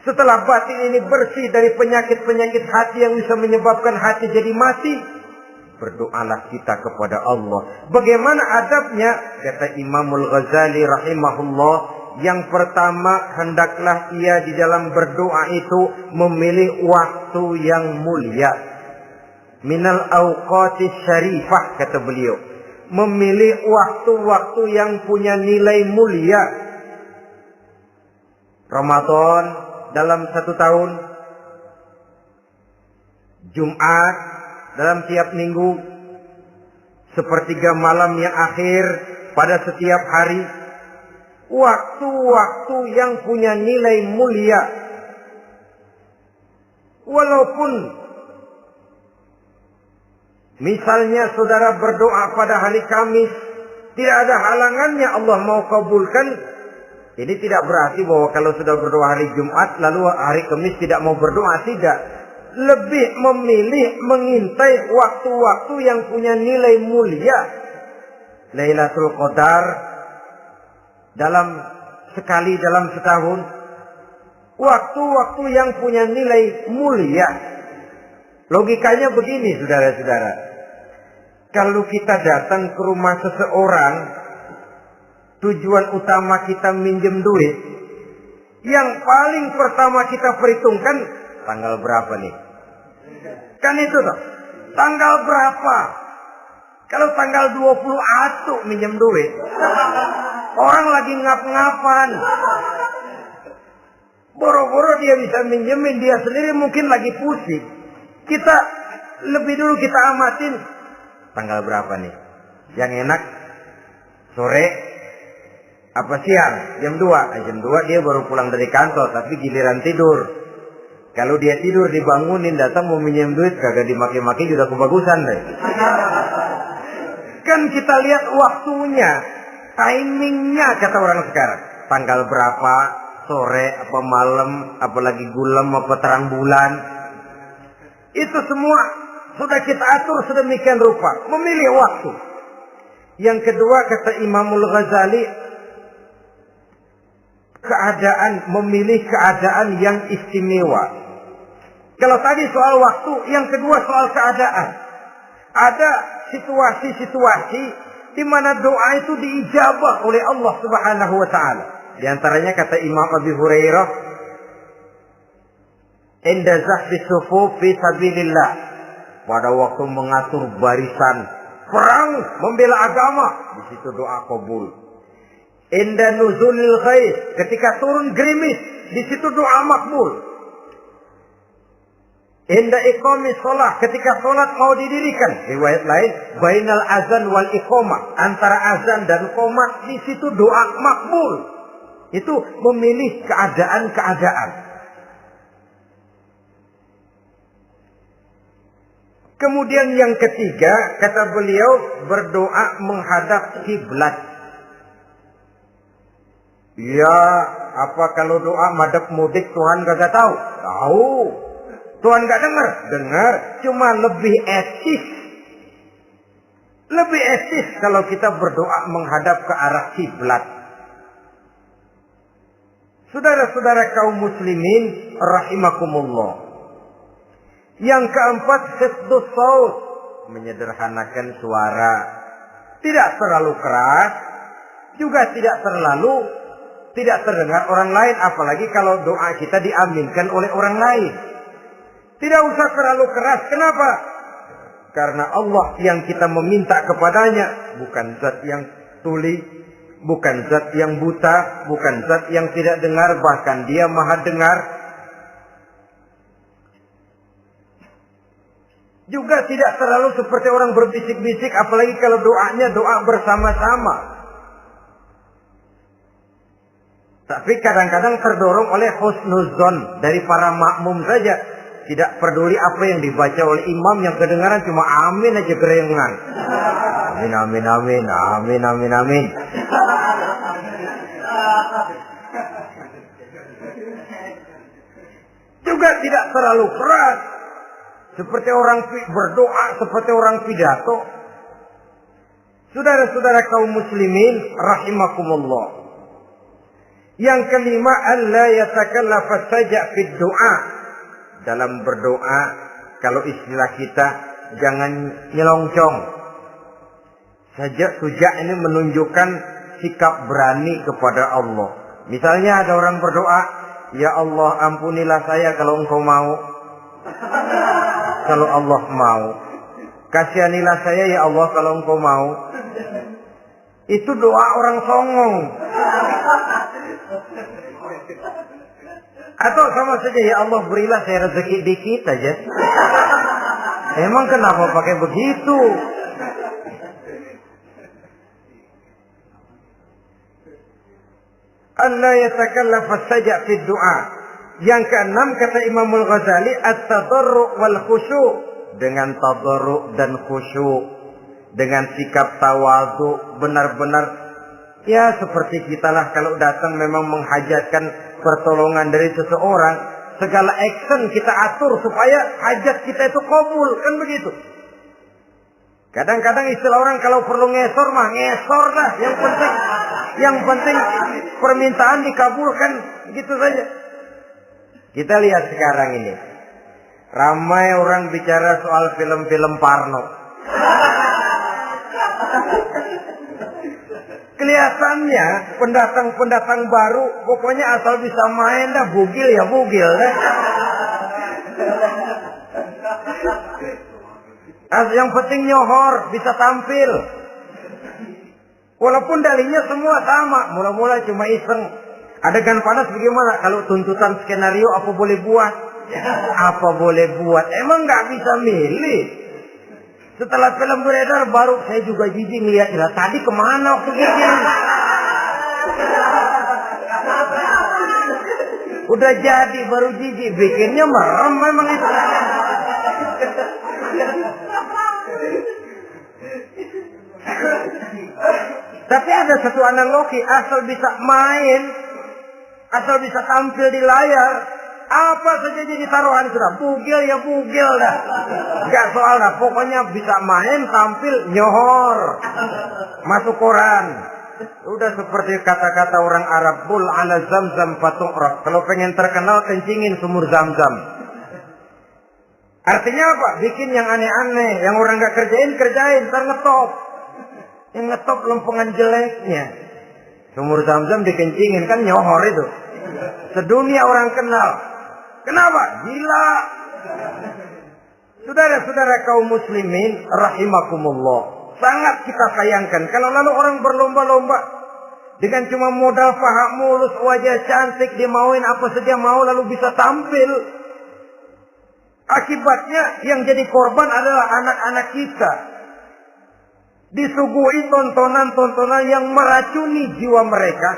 Setelah batin ini bersih dari penyakit-penyakit hati yang bisa menyebabkan hati jadi mati, berdoalah kita kepada Allah. Bagaimana adabnya? Kata Imamul Ghazali rahimahullah, yang pertama hendaklah ia di dalam berdoa itu memilih waktu yang mulia. Minal awqatis syarifah, kata beliau. Memilih waktu-waktu yang punya nilai mulia. Ramadan dalam 1 tahun, Jumat dalam tiap minggu, sepertiga malam yang akhir pada setiap hari. Waktu-waktu yang punya nilai mulia. Walaupun misalnya saudara berdoa pada hari Kamis, tidak ada halangannya Allah mau kabulkan. Ini tidak berarti bahwa kalau sudah berdoa hari Jumat lalu hari Kamis tidak mau berdoa, tidak. Lebih memilih mengintai waktu-waktu yang punya nilai mulia. Lailatul Qadar sekali dalam setahun. Waktu-waktu yang punya nilai mulia. Logikanya begini, saudara-saudara. Kalau kita datang ke rumah seseorang, tujuan utama kita minjem duit, yang paling pertama kita perhitungkan tanggal berapa nih? Kan itu toh. Tanggal berapa? Kalau tanggal 21 minjem duit, orang lagi ngap-ngapan. Boro-boro dia bisa minjemin, dia sendiri mungkin lagi pusing. Kita lebih dulu kita amatin tanggal berapa nih? Yang enak sore apa siang? Jam 2. Jam 2 dia baru pulang dari kantor, tapi giliran tidur. Kalau dia tidur dibangunin datang mau minjem duit, kagak dimaki-maki juga kebagusan deh. Kan kita lihat waktunya, timingnya kata orang sekarang. Tanggal berapa, sore apa malam, apalagi gulam apa terang bulan. Itu semua sudah kita atur sedemikian rupa. Memilih waktu. Yang kedua kata Imamul Ghazali, memilih keadaan yang istimewa. Kalau tadi soal waktu, yang kedua soal keadaan. Ada situasi-situasi di mana doa itu diijabah oleh Allah Subhanahu wa taala. Di antaranya kata Imam Abi Hurairah, "Inda zahfi sufuf fi sabilillah." Pada waktu mengatur barisan perang membela agama, di situ doa kabul. Inda nuzulil ghais, ketika turun gerimis, di situ doa makbul. Inda iqamis shalah, ketika salat mau didirikan, riwayat lain, bainal azan wal iqamah, antara azan dan qomat, di situ doa makbul. Itu memilih keadaan-keadaan. Kemudian yang ketiga, kata beliau, berdoa menghadap kiblat. Ya, apa kalau doa madhab mudik Tuhan gak tahu? Tahu. Tuhan gak dengar? Dengar. Cuma lebih etis. Lebih etis kalau kita berdoa menghadap ke arah kiblat. Saudara-saudara kaum muslimin rahimakumullah. Yang keempat, hifdzus shaut, menyederhanakan suara. Tidak terlalu keras, juga tidak terdengar orang lain, apalagi kalau doa kita diaminkan oleh orang lain. Tidak usah terlalu keras. Kenapa? Karena Allah yang kita meminta kepadanya bukan zat yang tuli, bukan zat yang buta, bukan zat yang tidak dengar, bahkan dia maha dengar. Juga tidak terlalu seperti orang berbisik-bisik, apalagi kalau doanya doa bersama-sama. Tapi kadang-kadang terdorong oleh husnuzon dari para makmum saja. Tidak peduli apa yang dibaca oleh imam, yang kedengaran cuma amin aja gerengan. Amin, amin, amin, amin, amin, amin. Juga tidak terlalu keras. Seperti orang berdoa, seperti orang pidato. Saudara-saudara kaum muslimin rahimakumullah. Yang kelima, alla yatakallafa saja fid doa. Dalam berdoa, kalau istilah kita, jangan nyelongcong. Sajak ini menunjukkan sikap berani kepada Allah. Misalnya ada orang berdoa, ya Allah ampunilah saya kalau engkau mau. Kalau Allah mau. Kasihanilah saya ya Allah kalau engkau mau. Itu doa orang songong. Atau sama saja, ya Allah berilah saya rezeki dikit aja. Emang kenapa pakai begitu? Allah yatakallafa saja fi doa. Yang keenam kata Imamul Ghazali, at-tadarru' wal khusyu'. Dengan tadarru' dan khusyu', dengan sikap tawadhu, benar-benar ya seperti kita lah kalau datang memang menghajatkan pertolongan dari seseorang, segala action kita atur supaya hajat kita itu kabul, kan begitu. Kadang-kadang istilah orang kalau perlu ngesor mah ngesor lah, yang penting permintaan dikabulkan, gitu saja. Kita lihat sekarang ini, ramai orang bicara soal film-film Parno. Kelihatannya pendatang-pendatang baru, pokoknya asal bisa main dah, bugil ya bugil dah. Yang penting nyohor, bisa tampil. Walaupun dalihnya semua sama, mula-mula cuma iseng. Adegan panas bagaimana? Kalau tuntutan skenario apa boleh buat? Apa boleh buat? Emang nggak bisa milih. Setelah film beredar baru saya juga jijik lihat, tadi kemana waktu gini? Udah jadi baru jijik, bikinnya merem memang itu. Tapi ada satu analogi, asal bisa main, asal bisa tampil di layar, apa saja jadi taruhan sudah. Bugil ya bugil dah. Gak soal dah. Pokoknya bisa main, tampil, nyohor. Masuk koran. Udah seperti kata-kata orang Arab. Bul ala zamzam fatu'raf. Kalau pengen terkenal, kencingin sumur zamzam. Artinya apa? Bikin yang aneh-aneh. Yang orang gak kerjain, ntar ngetop. Yang ngetop lempengan jeleknya. Sumur zamzam dikencingin, kan nyohor itu. Sedunia orang kenal. Kenapa? Gila. Saudara-saudara kaum muslimin rahimakumullah. Sangat kita sayangkan kalau lalu orang berlomba-lomba dengan cuma modal paha mulus, wajah cantik, dia mauin apa saja mau lalu bisa tampil. Akibatnya yang jadi korban adalah anak-anak kita. Disuguhi tontonan-tontonan yang meracuni jiwa mereka.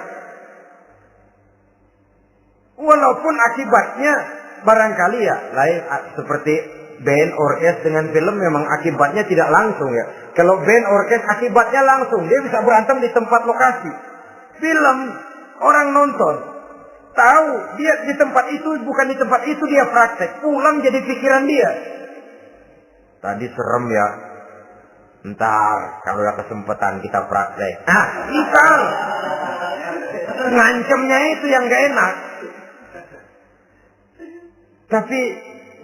Walaupun akibatnya barangkali ya lain seperti band orkes dengan film memang akibatnya tidak langsung ya. Kalau band orkes akibatnya langsung, dia bisa berantem di tempat lokasi. Film orang nonton tahu dia di tempat itu, bukan di tempat itu dia praktek, pulang jadi pikiran dia. Tadi serem ya. Ntar kalau ada kesempatan kita praktek. Ikan. Ngancemnya itu yang gak enak. Tapi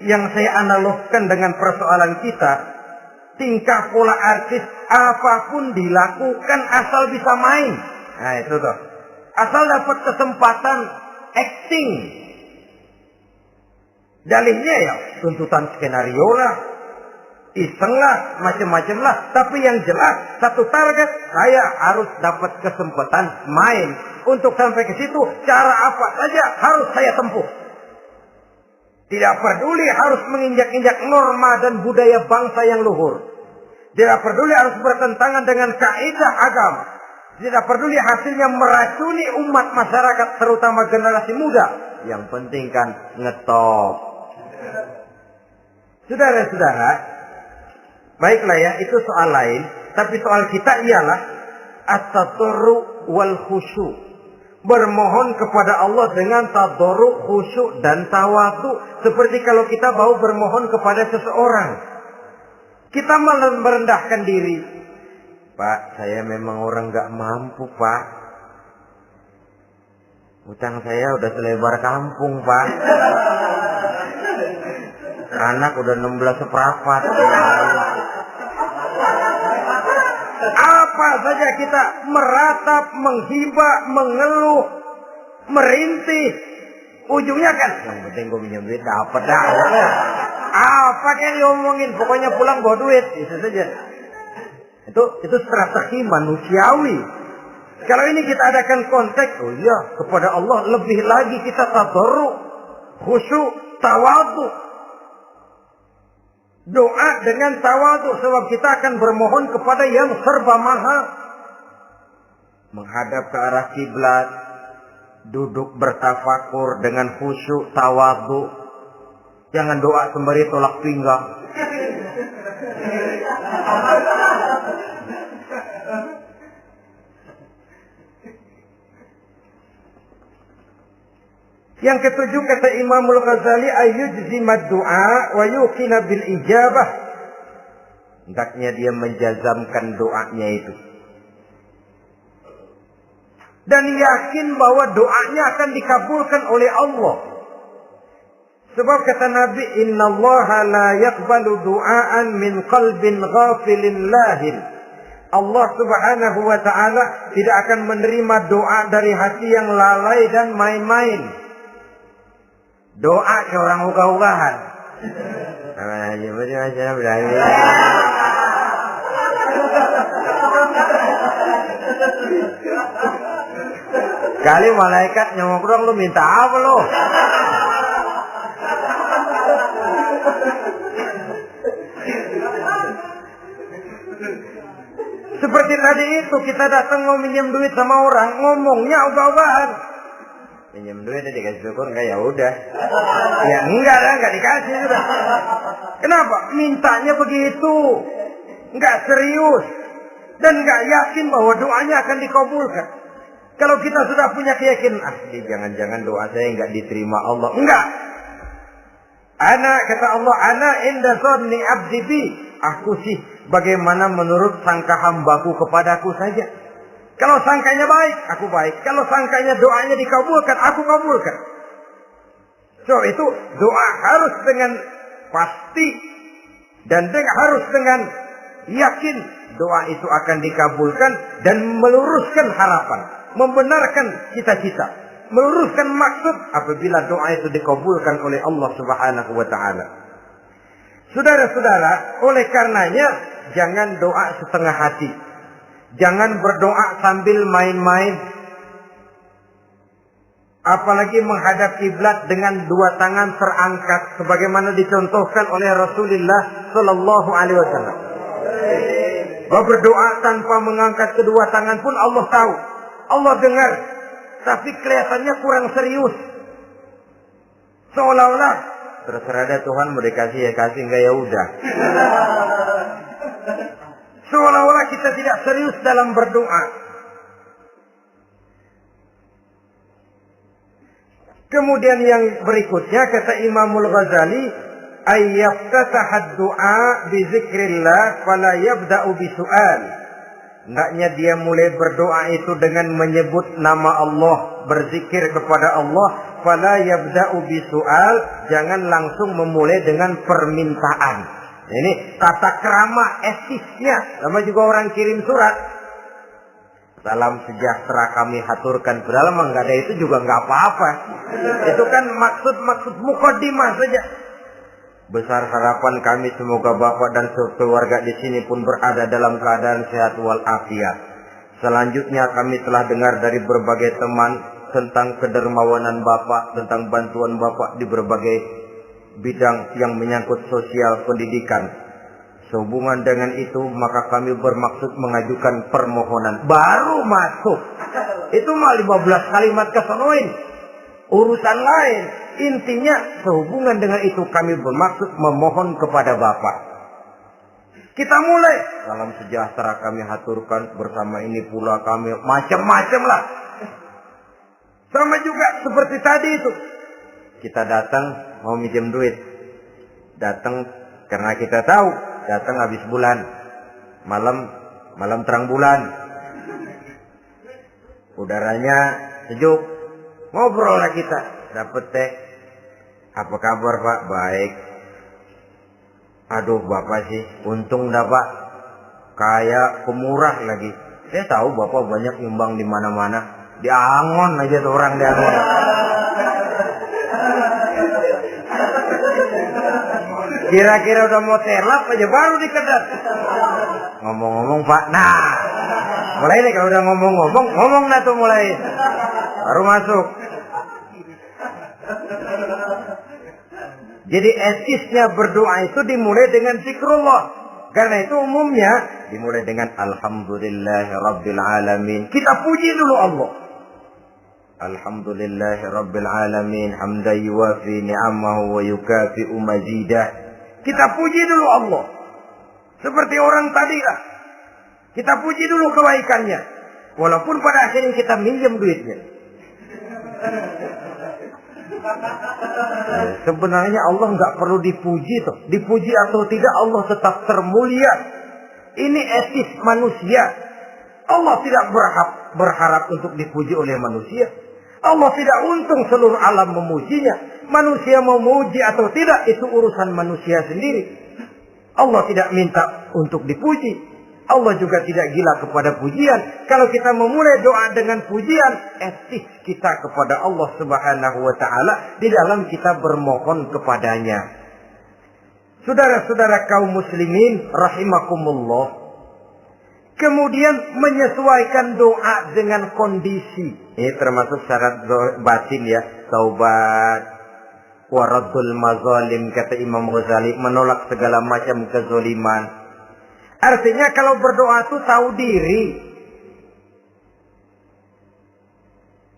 yang saya analogkan dengan persoalan kita, tingkah pola artis apapun dilakukan asal bisa main. Nah itu tuh. Asal dapat kesempatan acting. Dalihnya ya tuntutan skenario lah. iseng lah, macam-macam lah. Tapi yang jelas, satu target, saya harus dapat kesempatan main. Untuk sampai ke situ, cara apa saja harus saya tempuh. Tidak peduli harus menginjak-injak norma dan budaya bangsa yang luhur. Tidak peduli harus bertentangan dengan kaidah agama. Tidak peduli hasilnya meracuni umat masyarakat, terutama generasi muda. Yang penting kan ngetop. Saudara-saudara, baiklah ya, itu soal lain. Tapi soal kita ialah at-tadarru wal khusyu'. Bermohon kepada Allah dengan tadarru, khusyuk dan tawadhu. Seperti kalau kita mau bermohon kepada seseorang, kita malah merendahkan diri. Pak, saya memang orang gak mampu, Pak. Utang saya udah selebar kampung, Pak. Anak udah 16 seperempat. Apa saja kita meratap, menghibah, mengeluh, merintih. Ujungnya kan, yang penting gue minjem duit dapat dah. Apa yang diomongin, pokoknya pulang bawa duit, itu saja. Itu strategi manusiawi. Kalau ini kita adakan konteks, oh iya, kepada Allah lebih lagi kita tadarru, khusyuk, tawadhu. Doa dengan tawadhu, sebab kita akan bermohon kepada yang serba maha. Menghadap ke arah kiblat, duduk bertafakur dengan khusyuk, tawadhu. Jangan doa sembari tolak pinggang. Yang ketujuh, kata Imamul Ghazali, ayyujzimad du'a wa yuqina bil ijabah. Hendaknya dia menjazamkan doanya itu. Dan yakin bahwa doanya akan dikabulkan oleh Allah. Sebab kata Nabi, innallaha la yaqbalu du'aan min qalbin ghafilin lahin. Allah subhanahu wa ta'ala tidak akan menerima doa dari hati yang lalai dan main-main. Doa ke orang ugah-ugahan. Kali malaikat nyongkrong, lu minta apa lu? Seperti tadi itu, kita datang mau minjem duit sama orang, ngomongnya ugah-ugahan. Pinjam duit dikasih syukur enggak, ya udah. Ya enggak lah, enggak dikasih sudah. Kenapa? Mintanya begitu. Enggak serius. Dan enggak yakin bahwa doanya akan dikabulkan. Kalau kita sudah punya keyakinan, jangan-jangan doa saya enggak diterima Allah. Enggak. Kata Allah, ana inda dhanni abdi bi. Aku sih bagaimana menurut sangka hambaku kepadaku saja. Kalau sangkanya baik, aku baik. Kalau sangkanya doanya dikabulkan, aku kabulkan. So itu doa harus dengan pasti. Dan harus dengan yakin doa itu akan dikabulkan. Dan meluruskan harapan. Membenarkan cita-cita. Meluruskan maksud apabila doa itu dikabulkan oleh Allah subhanahu wa ta'ala. Saudara-saudara, oleh karenanya jangan doa setengah hati. Jangan berdoa sambil main-main. Apalagi menghadap kiblat dengan dua tangan terangkat sebagaimana dicontohkan oleh Rasulullah sallallahu alaihi wasallam. Bahwa berdoa tanpa mengangkat kedua tangan pun Allah tahu. Allah dengar. Tapi kelihatannya kurang serius. Seolah-olah terserah deh Tuhan, mau dikasih ya kasih, enggak ya udah. Seolah-olah kita tidak serius dalam berdoa. Kemudian yang berikutnya kata Imamul Ghazali, ayyaftatahad du'a bi zikrillah fala yabda'u bi su'al. Hendaknya dia mulai berdoa itu dengan menyebut nama Allah, berzikir kepada Allah, fala yabda'u bi su'al, jangan langsung memulai dengan permintaan. Ini tata krama etisnya. Sama juga orang kirim surat, salam sejahtera kami haturkan. Padahal enggak ada itu juga enggak apa-apa. Itu kan maksud mukaddimah saja. Besar harapan kami semoga Bapak dan keluarga di sini pun berada dalam keadaan sehat walafiat. Selanjutnya kami telah dengar dari berbagai teman tentang kedermawanan Bapak, tentang bantuan Bapak di berbagai bidang yang menyangkut sosial pendidikan. Sehubungan dengan itu maka kami bermaksud mengajukan permohonan. Baru masuk. Itu mah 15 kalimat kesonoin. Urusan lain. Intinya sehubungan dengan itu kami bermaksud memohon kepada Bapak. Kita mulai. Salam sejahtera kami haturkan, bersama ini pula kami macam-macam lah. Sama juga seperti tadi itu. Kita datang mau minjem duit. Datang karena kita tahu datang habis bulan. Malam terang bulan. Udaranya sejuk. Ngobrol lah kita. Dapat teh. Apa kabar Pak? Baik. Aduh Bapak sih, untung dah Pak. Kayak pemurah lagi. Saya tahu Bapak banyak nyumbang di mana-mana. Di Angon aja tuh orang di Angon. Kira-kira udah mau telap aja baru dikedat. Ngomong-ngomong Pak, nah mulai nih kalau udah ngomong dah tuh mulai. Baru masuk. Jadi etisnya berdoa itu dimulai dengan zikrullah. Karena itu umumnya dimulai dengan Alhamdulillahirabbil alamin. Kita puji dulu Allah. Alhamdulillahirabbil alamin hamdan yuwafi ni'amahu wa yukafi'u mazidah. Kita puji dulu Allah. Seperti orang tadi lah. Kita puji dulu kebaikannya. Walaupun pada akhirnya kita minjem duitnya. Sebenarnya Allah nggak perlu dipuji toh. Dipuji atau tidak Allah tetap termulia. Ini etis manusia. Allah tidak berharap untuk dipuji oleh manusia. Allah tidak untung seluruh alam memujinya. Manusia mau memuji atau tidak itu urusan manusia sendiri. Allah tidak minta untuk dipuji. Allah juga tidak gila kepada pujian. Kalau kita memulai doa dengan pujian, etis kita kepada Allah Subhanahu wa taala di dalam kita bermohon kepadanya. Saudara-saudara kaum muslimin rahimakumullah. Kemudian menyesuaikan doa dengan kondisi. Ini termasuk syarat batin ya, taubat, waraddul mazalim kata Imam Ghazali, menolak segala macam kezaliman. Artinya kalau berdoa itu tahu diri.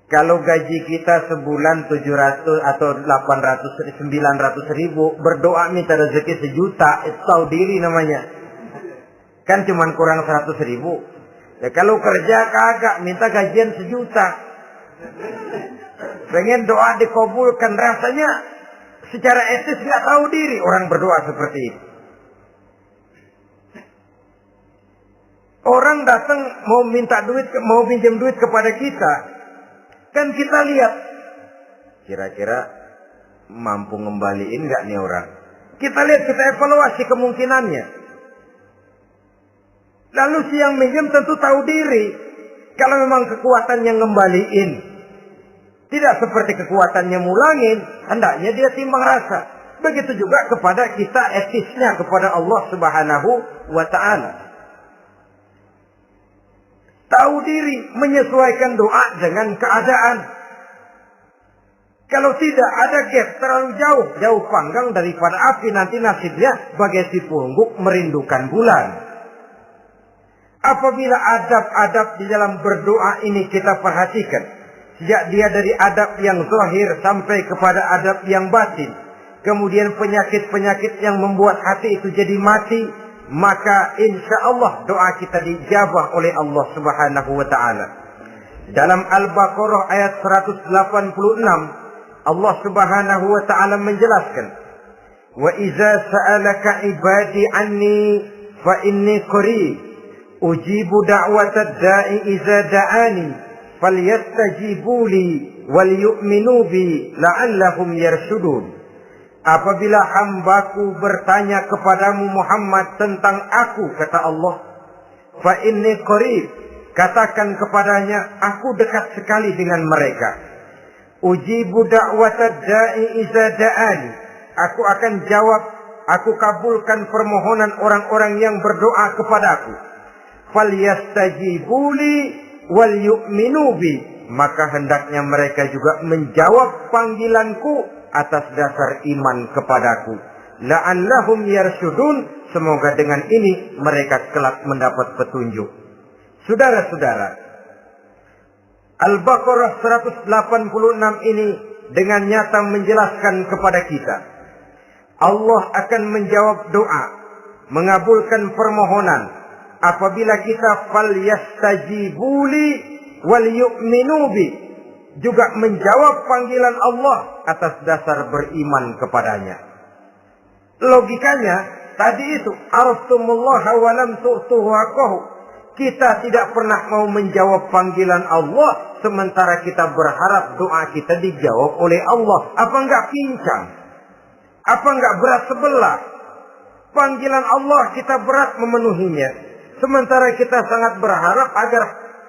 Kalau gaji kita sebulan 700 atau 800, 900 ribu, berdoa minta rezeki 1 juta, itu tahu diri namanya. Kan cuma kurang 100 ribu. Ya, kalau kerja kagak, minta gajian 1 juta. Pengen doa dikabulkan, rasanya secara etis nggak tahu diri orang berdoa seperti itu. Orang datang mau minta duit, mau pinjam duit kepada kita. Kan kita lihat. Kira-kira mampu ngembaliin nggak nih orang. Kita lihat, kita evaluasi kemungkinannya. Lalu si yang minjem tentu tahu diri. Kalau memang kekuatannya ngembaliin. Tidak seperti kekuatannya mulangin. Hendaknya dia timbang rasa. Begitu juga kepada kita etisnya kepada Allah Subhanahu wa ta'ala. Tahu diri, menyesuaikan doa dengan keadaan. Kalau tidak ada gap terlalu jauh panggang daripada api, nanti nasibnya bagai si pungguk merindukan bulan. Apabila adab-adab di dalam berdoa ini kita perhatikan, sejak dia dari adab yang zahir sampai kepada adab yang batin, kemudian penyakit-penyakit yang membuat hati itu jadi mati, maka insya Allah doa kita dijabah oleh Allah Subhanahu wa ta'ala. Dalam Al-Baqarah ayat 186, Allah Subhanahu wa ta'ala menjelaskan, wa iza sa'alaka ibadi anni fa inni qarib ujibu da'watad da'i iza da'ani falyastajibu li wal yu'minu bi la'allahum yarshudun. Apabila hambaku bertanya kepadamu Muhammad tentang aku, kata Allah, fa inni qarib, katakan kepadanya, aku dekat sekali dengan mereka. Ujibu da'watad da'i iza da'ani, aku akan jawab aku kabulkan permohonan orang-orang yang berdoa kepadaku. Falyastajibuli wal yu'minu bi, maka hendaknya mereka juga menjawab panggilanku atas dasar iman kepadaku. La'allahum yarsyudun, semoga dengan ini mereka kelak mendapat petunjuk. Saudara-saudara, Al-Baqarah 186 ini dengan nyata menjelaskan kepada kita, Allah akan menjawab doa, mengabulkan permohonan apabila kita falyastajibuli wal yu'minu bi, juga menjawab panggilan Allah atas dasar beriman kepadanya. Logikanya tadi itu, arastumullaha wa lam tu'tuhu haqqahu. Kita tidak pernah mau menjawab panggilan Allah sementara kita berharap doa kita dijawab oleh Allah. Apa enggak pincang? Apa enggak berat sebelah? Panggilan Allah kita berat memenuhinya, sementara kita sangat berharap agar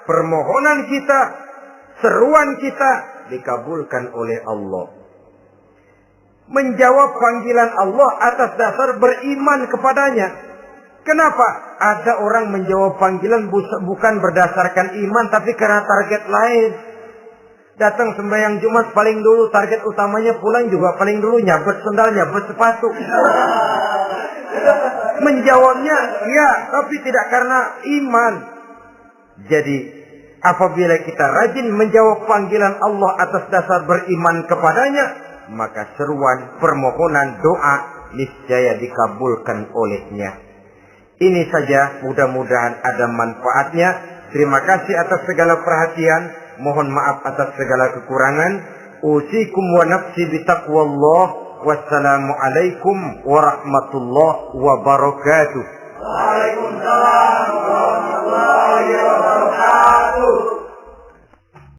permohonan kita, seruan kita dikabulkan oleh Allah. Menjawab panggilan Allah atas dasar beriman kepadanya. Kenapa? Ada orang menjawab panggilan bukan berdasarkan iman, tapi karena target lain. Datang sembahyang Jumat paling dulu, target utamanya pulang juga paling dulu nyabet sendal, nyabet sepatu. Menjawabnya ya, tapi tidak karena iman. Jadi apabila kita rajin menjawab panggilan Allah atas dasar beriman kepadanya, maka seruan, permohonan, doa niscaya dikabulkan olehnya. Ini saja, mudah-mudahan ada manfaatnya. Terima kasih atas segala perhatian. Mohon maaf atas segala kekurangan. Usikum wa nafsi bitaqwallah. Wassalamualaikum warahmatullahi wabarakatuh. Waalaikumsalam warahmatullahi wabarakatuh.